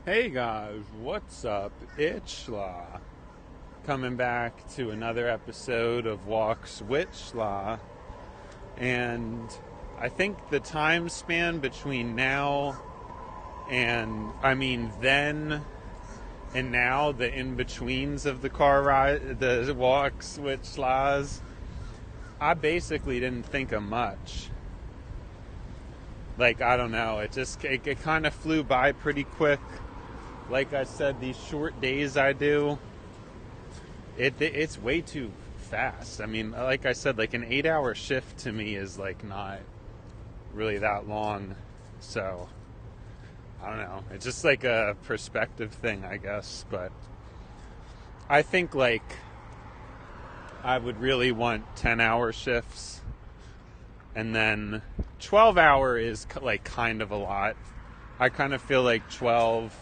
Hey guys, what's up? It's Law. Coming back to another episode of Walks with Law. And I think the time span between now and, then and now, the in-betweens of the car ride, the Walks with Laws, I basically didn't think of much. Like, I don't know, it kind of flew by pretty quick. Like I said, these short days I do, it's way too fast. I mean, like I said, like an 8-hour shift to me is like not really that long. So, I don't know. It's just like a perspective thing, I guess. But I think like I would really want 10-hour shifts. And then 12-hour is like kind of a lot. I kind of feel like 12...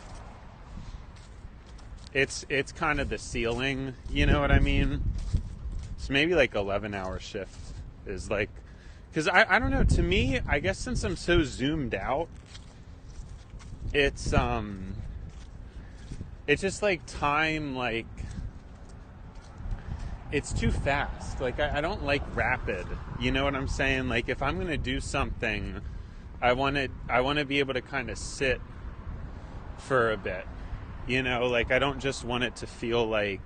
It's kind of the ceiling, you know what I mean? So maybe like 11-hour shift is like, because I don't know, to me, I guess since I'm so zoomed out, it's just like time, like, it's too fast. Like, I don't like rapid, you know what I'm saying? Like, if I'm going to do something, I want to be able to kind of sit for a bit. You know, like, I don't just want it to feel like,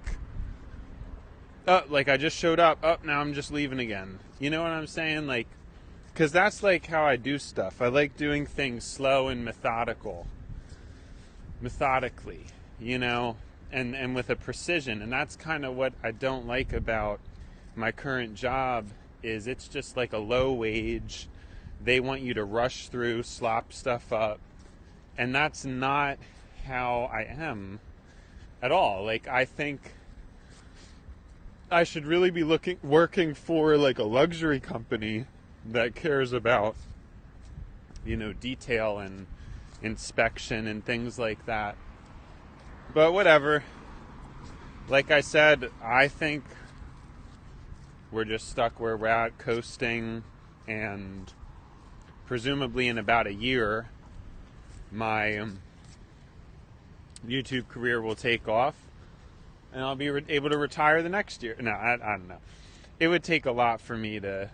oh, like I just showed up, oh, now I'm just leaving again. You know what I'm saying? Like, because that's like how I do stuff. I like doing things slow and methodically, you know, and with a precision. And that's kind of what I don't like about my current job is it's just like a low wage. They want you to rush through, slop stuff up. And that's not how I am at all. Like, I think I should really be working for like a luxury company that cares about, you know, detail and inspection and things like that. But whatever. Like I said, I think we're just stuck where we're at, coasting, and presumably in about a year my YouTube career will take off and I'll be able to retire the next year. No, I don't know. It would take a lot for me to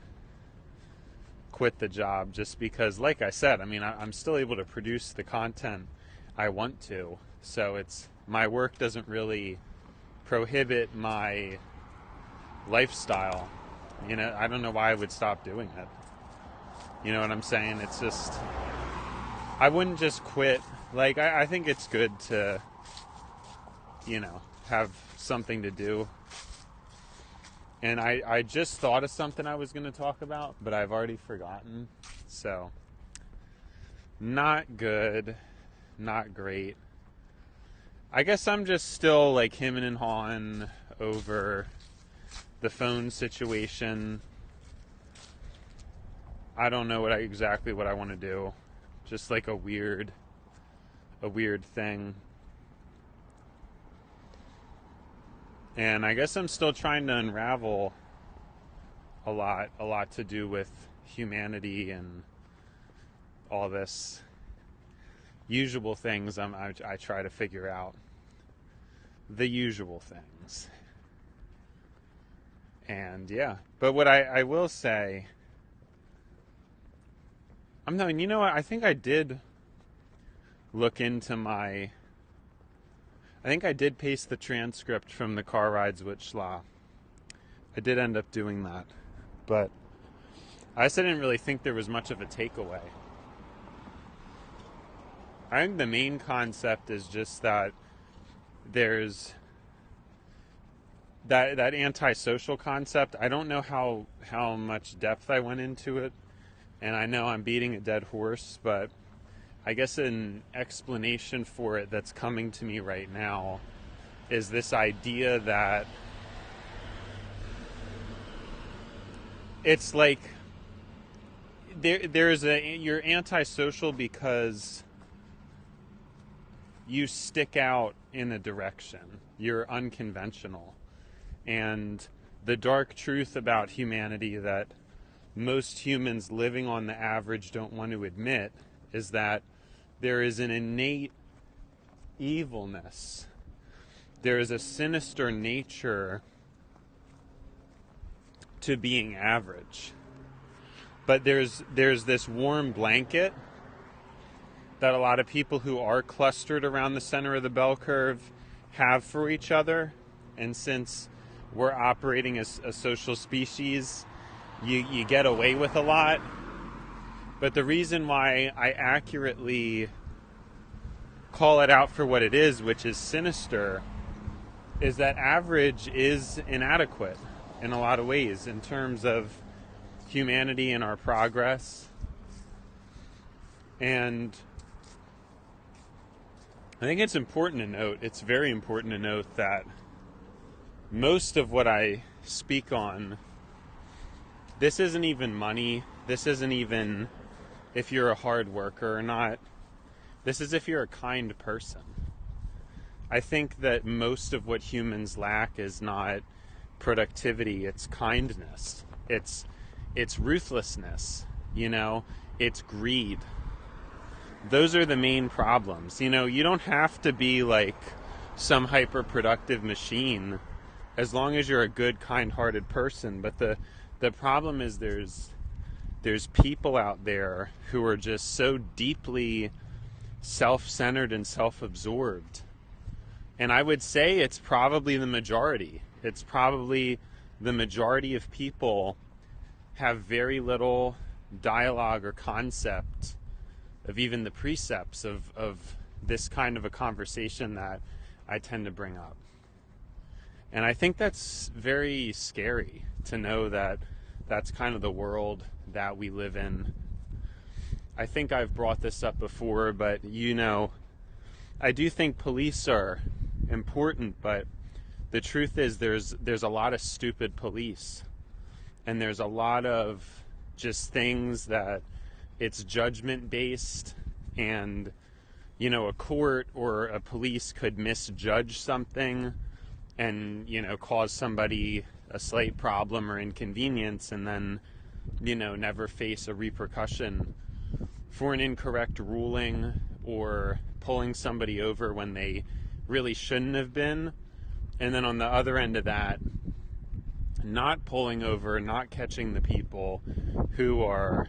quit the job just because, like I said, I mean, I'm still able to produce the content I want to. So my work doesn't really prohibit my lifestyle. You know, I don't know why I would stop doing it. You know what I'm saying? It's just, I wouldn't just quit. Like, I think it's good to, you know, have something to do. And I just thought of something I was going to talk about, but I've already forgotten. So, not good. Not great. I guess I'm just still, like, hemming and hawing over the phone situation. I don't know exactly what I want to do. Just like a weird thing. And I guess I'm still trying to unravel a lot to do with humanity and all this usual things I try to figure out. The usual things. And yeah, but what I will say, you know what, I think I did look into I think I did paste the transcript from the car rides with Schla. I did end up doing that. But I just didn't really think there was much of a takeaway. I think the main concept is just that there's that antisocial concept. I don't know how much depth I went into it. And I know I'm beating a dead horse, but I guess an explanation for it that's coming to me right now is this idea that it's like you're antisocial because you stick out in a direction. You're unconventional. And the dark truth about humanity that most humans living on the average don't want to admit is that there is an innate evilness. There is a sinister nature to being average. But there's this warm blanket that a lot of people who are clustered around the center of the bell curve have for each other. And since we're operating as a social species, you get away with a lot. But the reason why I accurately call it out for what it is, which is sinister, is that average is inadequate in a lot of ways in terms of humanity and our progress. And I think it's important to note, it's very important to note that most of what I speak on, this isn't even money, this isn't even if you're a hard worker or not, this is if you're a kind person. I think that most of what humans lack is not productivity, it's kindness, it's ruthlessness, it's greed. Those are the main problems. You don't have to be like some hyper-productive machine as long as you're a good, kind-hearted person. But the problem is there's people out there who are just so deeply self-centered and self-absorbed. And I would say it's probably the majority. It's probably the majority of people have very little dialogue or concept of even the precepts of this kind of a conversation that I tend to bring up. And I think that's very scary to know that that's kind of the world that we live in. I think I've brought this up before, but I do think police are important, but the truth is there's a lot of stupid police, and there's a lot of just things that it's judgment based, and a court or a police could misjudge something and cause somebody a slight problem or inconvenience, and then never face a repercussion for an incorrect ruling or pulling somebody over when they really shouldn't have been. And then on the other end of that, not pulling over, not catching the people who are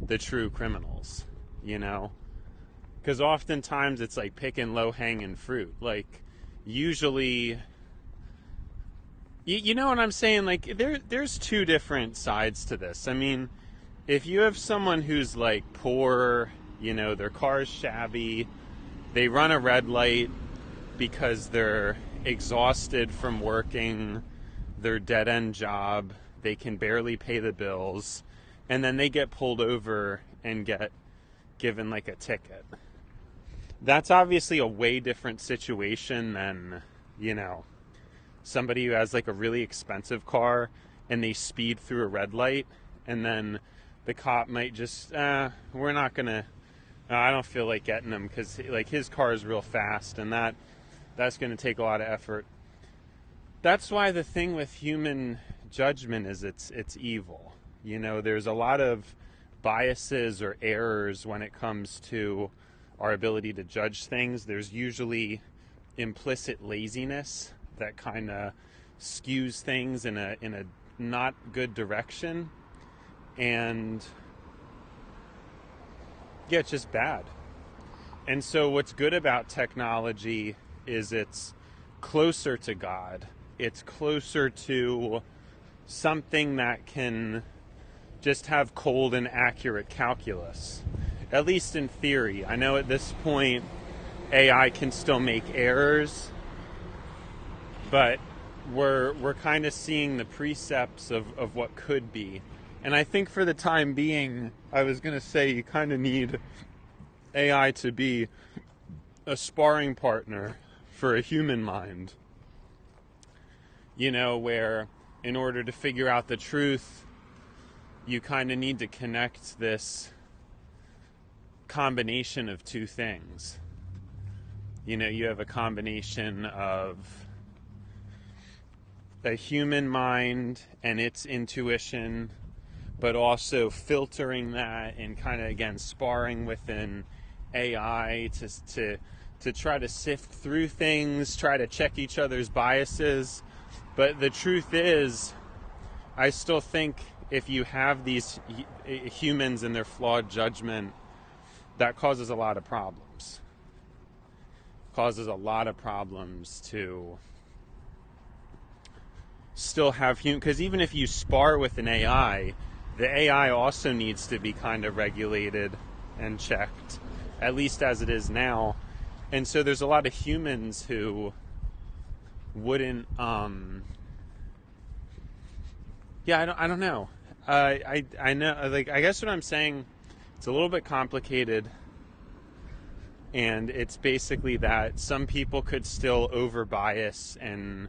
the true criminals, because oftentimes it's like picking low-hanging fruit. Like, usually, you know what I'm saying? Like, there's two different sides to this. I mean, if you have someone who's like poor, their car's shabby, they run a red light because they're exhausted from working their dead-end job, they can barely pay the bills, and then they get pulled over and get given like a ticket. That's obviously a way different situation than, somebody who has like a really expensive car and they speed through a red light, and then the cop might just, we're not gonna, I don't feel like getting him because like his car is real fast, and that's gonna take a lot of effort. That's why the thing with human judgment is it's evil. There's a lot of biases or errors when it comes to our ability to judge things. There's usually implicit laziness that kind of skews things in a not good direction, and yeah, it's just bad. And so what's good about technology is it's closer to God. It's closer to something that can just have cold and accurate calculus, at least in theory. I know at this point AI can still make errors, but we're kind of seeing the precepts of what could be. And I think for the time being, I was going to say you kind of need AI to be a sparring partner for a human mind. Where in order to figure out the truth, you kind of need to connect this combination of two things. You have a combination of a human mind and its intuition, but also filtering that and kind of, again, sparring with an AI to try to sift through things, try to check each other's biases. But the truth is, I still think if you have these humans and their flawed judgment, that causes a lot of problems. Causes a lot of problems to still have human, because even if you spar with an AI, the AI also needs to be kind of regulated and checked, at least as it is now. And so there's a lot of humans who wouldn't I don't know. I know, like, I guess what I'm saying, it's a little bit complicated, and it's basically that some people could still over bias and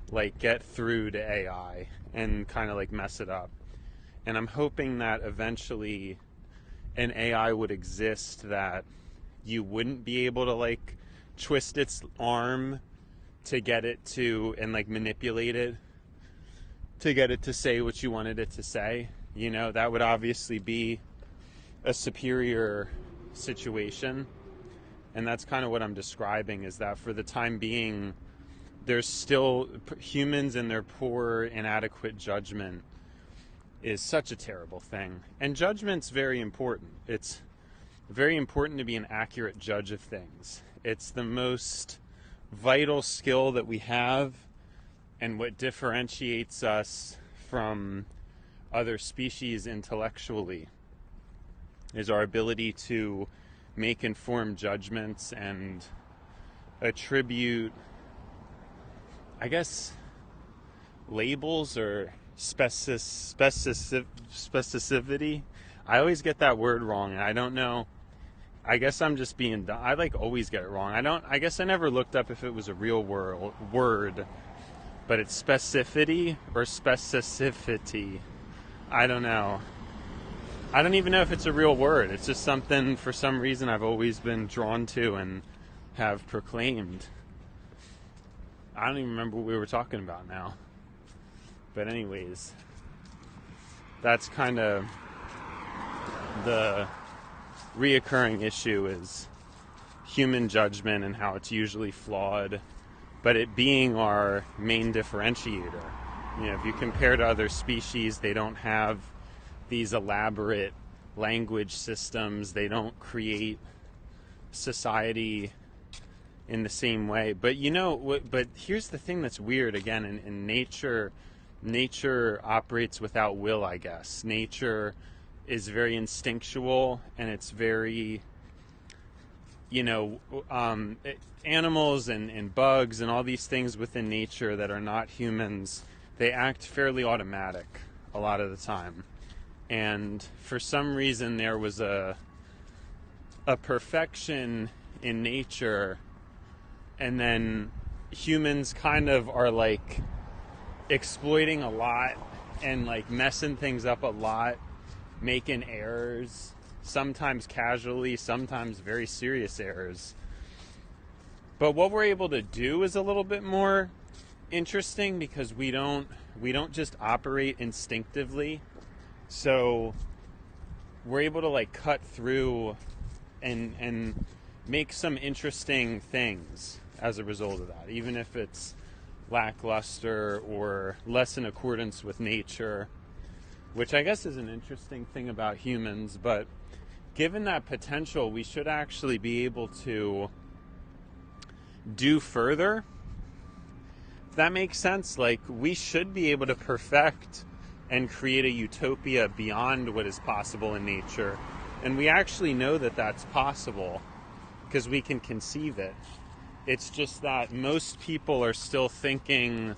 like get through to AI and kind of like mess it up. And I'm hoping that eventually an AI would exist that you wouldn't be able to like twist its arm to get it to, and like manipulate it to get it to say what you wanted it to say. You know, that would obviously be a superior situation. And that's kind of what I'm describing, is that for the time being, there's still humans and their poor, inadequate judgment is such a terrible thing. And judgment's very important. It's very important to be an accurate judge of things. It's the most vital skill that we have, and what differentiates us from other species intellectually is our ability to make informed judgments and attribute, I guess, labels or specificity. I always get that word wrong, and I don't know. I guess I'm just being dumb. I like always get it wrong. I guess I never looked up if it was a real word, but it's specificity or specificity. I don't know. I don't even know if it's a real word. It's just something, for some reason, I've always been drawn to and have proclaimed. I don't even remember what we were talking about now. But anyways, that's kind of the reoccurring issue, is human judgment and how it's usually flawed, but it being our main differentiator. You know, if you compare to other species, they don't have these elaborate language systems. They don't create society in the same way. But you know, but here's the thing that's weird again, in nature operates without will, I guess. Nature is very instinctual, and it's very, animals and bugs and all these things within nature that are not humans, they act fairly automatic a lot of the time. And for some reason there was a perfection in nature, and then humans kind of are like exploiting a lot and like messing things up a lot, making errors, sometimes casually, sometimes very serious errors. But what we're able to do is a little bit more interesting, because we don't just operate instinctively. So we're able to like cut through and make some interesting things as a result of that, even if it's lackluster or less in accordance with nature, which I guess is an interesting thing about humans. But given that potential, we should actually be able to do further, if that makes sense. Like, we should be able to perfect and create a utopia beyond what is possible in nature. And we actually know that that's possible because we can conceive it. It's just that most people are still thinking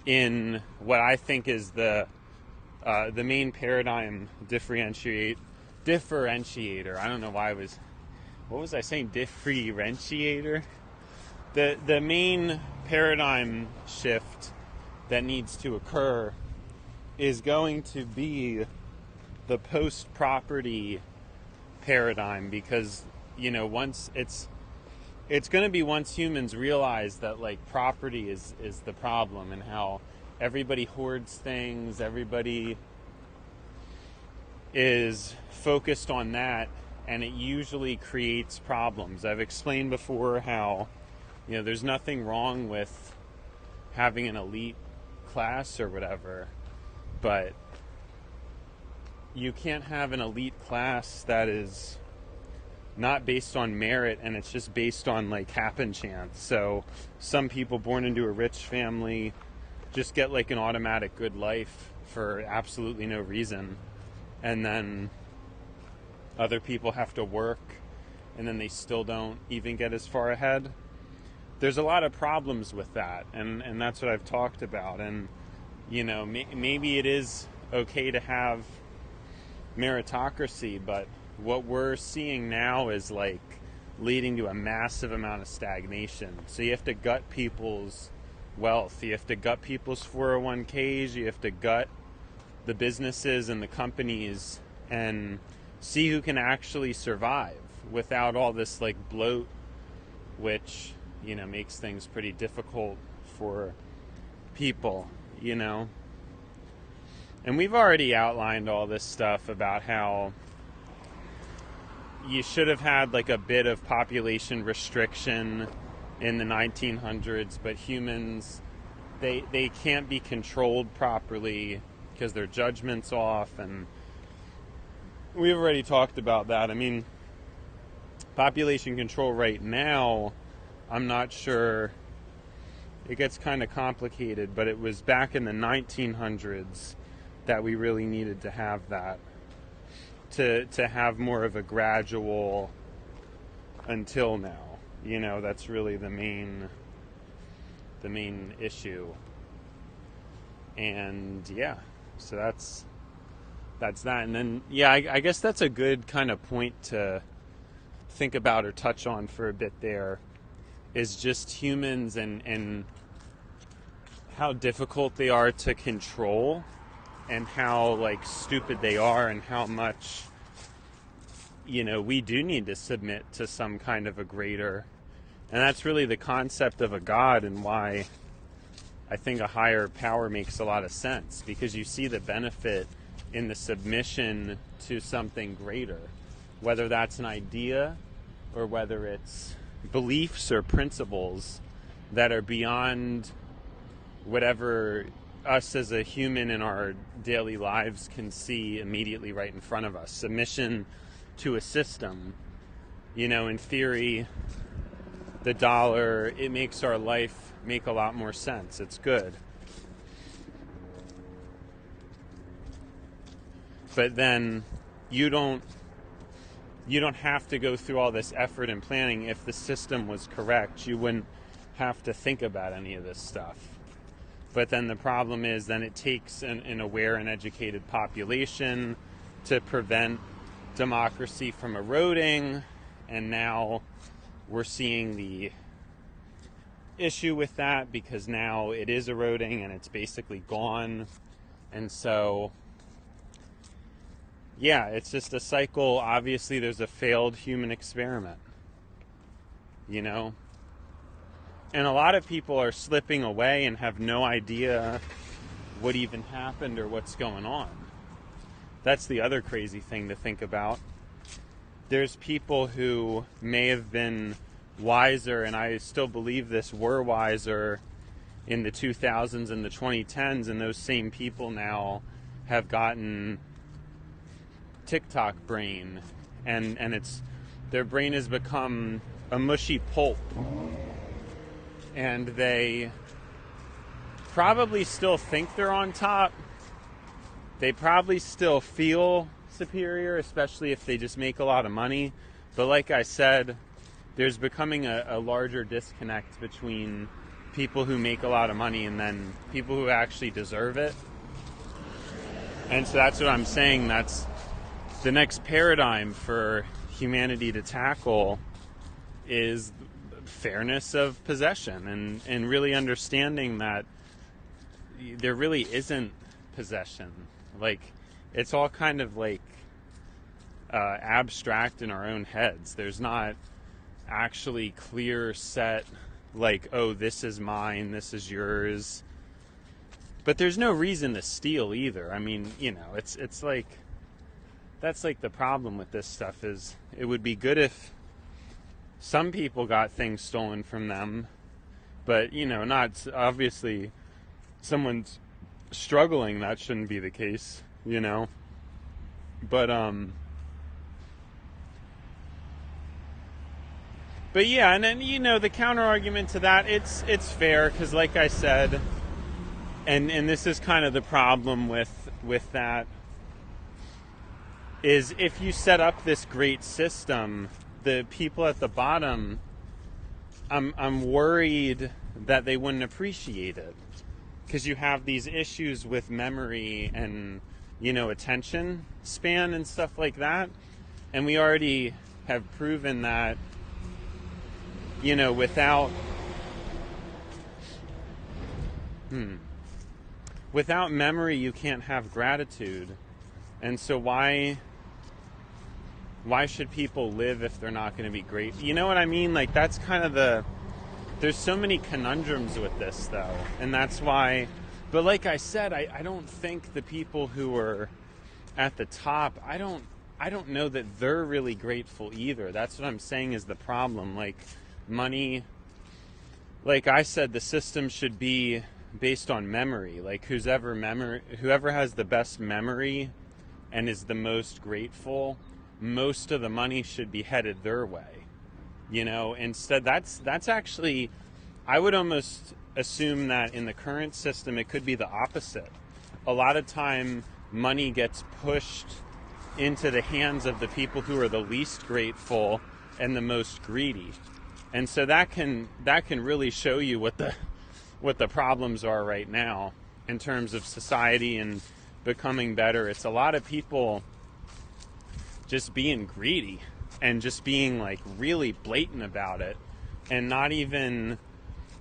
in what I think is the main paradigm differentiator. I don't know why what was I saying? Differentiator? The main paradigm shift that needs to occur is going to be the post-property paradigm, because, once it's going to be once humans realize that like property is the problem, and how everybody hoards things, everybody is focused on that, and it usually creates problems. I've explained before how, there's nothing wrong with having an elite class or whatever, but you can't have an elite class that is not based on merit, and it's just based on like happen chance. So some people born into a rich family just get like an automatic good life for absolutely no reason, and then other people have to work, and then they still don't even get as far ahead. There's a lot of problems with that, and that's what I've talked about. And maybe it is okay to have meritocracy, but what we're seeing now is like leading to a massive amount of stagnation. So you have to gut people's wealth, you have to gut people's 401ks, you have to gut the businesses and the companies and see who can actually survive without all this like bloat, which makes things pretty difficult for people. And we've already outlined all this stuff about how you should have had like a bit of population restriction in the 1900s, but humans, they can't be controlled properly because their judgment's off, and we've already talked about that. I mean, population control right now, I'm not sure, it gets kind of complicated, but it was back in the 1900s that we really needed to have that, to have more of a gradual until now. That's really the main issue. And yeah, so that's that. And then I guess that's a good kind of point to think about or touch on for a bit there, is just humans and how difficult they are to control, and how like stupid they are, and how much we do need to submit to some kind of a greater. And that's really the concept of a God, and why I think a higher power makes a lot of sense, because you see the benefit in the submission to something greater, whether that's an idea or whether it's beliefs or principles that are beyond whatever us as a human in our daily lives can see immediately right in front of us. Submission to a system, in theory, the dollar, it makes our life make a lot more sense. It's good. But then you don't have to go through all this effort and planning. If the system was correct, you wouldn't have to think about any of this stuff. But then the problem is, then it takes an aware and educated population to prevent democracy from eroding, and now we're seeing the issue with that, because now it is eroding and it's basically gone. And so it's just a cycle. Obviously there's a failed human experiment, and a lot of people are slipping away and have no idea what even happened or what's going on. That's the other crazy thing to think about. There's people who may have been wiser, and I still believe this, were wiser in the 2000s and the 2010s, and those same people now have gotten TikTok brain, and it's, their brain has become a mushy pulp, and they probably still think they're on top. They probably still feel superior, especially if they just make a lot of money. But like I said, there's becoming a larger disconnect between people who make a lot of money and then people who actually deserve it. And so that's what I'm saying. That's the next paradigm for humanity to tackle, is fairness of possession, and really understanding that there really isn't possession. Like, it's all kind of like abstract in our own heads. There's not actually clear set, like, oh, this is mine, this is yours. But there's no reason to steal either. I mean, it's like, that's like the problem with this stuff, is it would be good if some people got things stolen from them, but not obviously someone's struggling, that shouldn't be the case, but yeah. And then the counter argument to that, it's fair, because like I said, and this is kind of the problem with that, is if you set up this great system, the people at the bottom, I'm worried that they wouldn't appreciate it, because you have these issues with memory and attention span and stuff like that, and we already have proven that without memory you can't have gratitude. And so why should people live if they're not going to be great? You know what I mean? Like, that's kind of there's so many conundrums with this, though. And that's why, but like I said, I don't think the people who are at the top, I don't know that they're really grateful either. That's what I'm saying is the problem. Like, money, like I said, the system should be based on memory. Like, whoever has the best memory and is the most grateful, most of the money should be headed their way. Instead, that's actually, I would almost assume that in the current system it could be the opposite. A lot of time money gets pushed into the hands of the people who are the least grateful and the most greedy. And so that can really show you what the problems are right now in terms of society and becoming better. It's a lot of people just being greedy and just being like really blatant about it and not even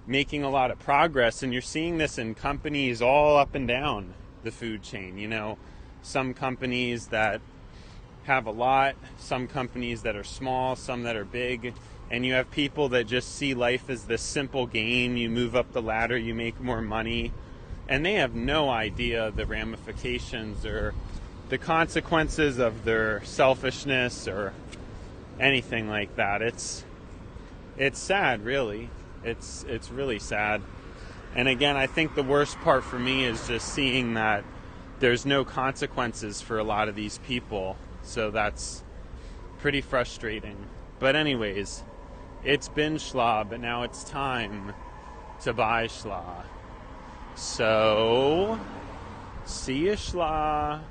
making a lot of progress. And you're seeing this in companies all up and down the food chain. Some companies that have a lot, some companies that are small, some that are big, and you have people that just see life as this simple game. You move up the ladder, you make more money, and they have no idea the ramifications or the consequences of their selfishness or anything like that. It's sad, really. It's really sad. And again, I think the worst part for me is just seeing that there's no consequences for a lot of these people. So that's pretty frustrating. But anyways, it's been schla, but now it's time to buy schla. So, see ya, schla.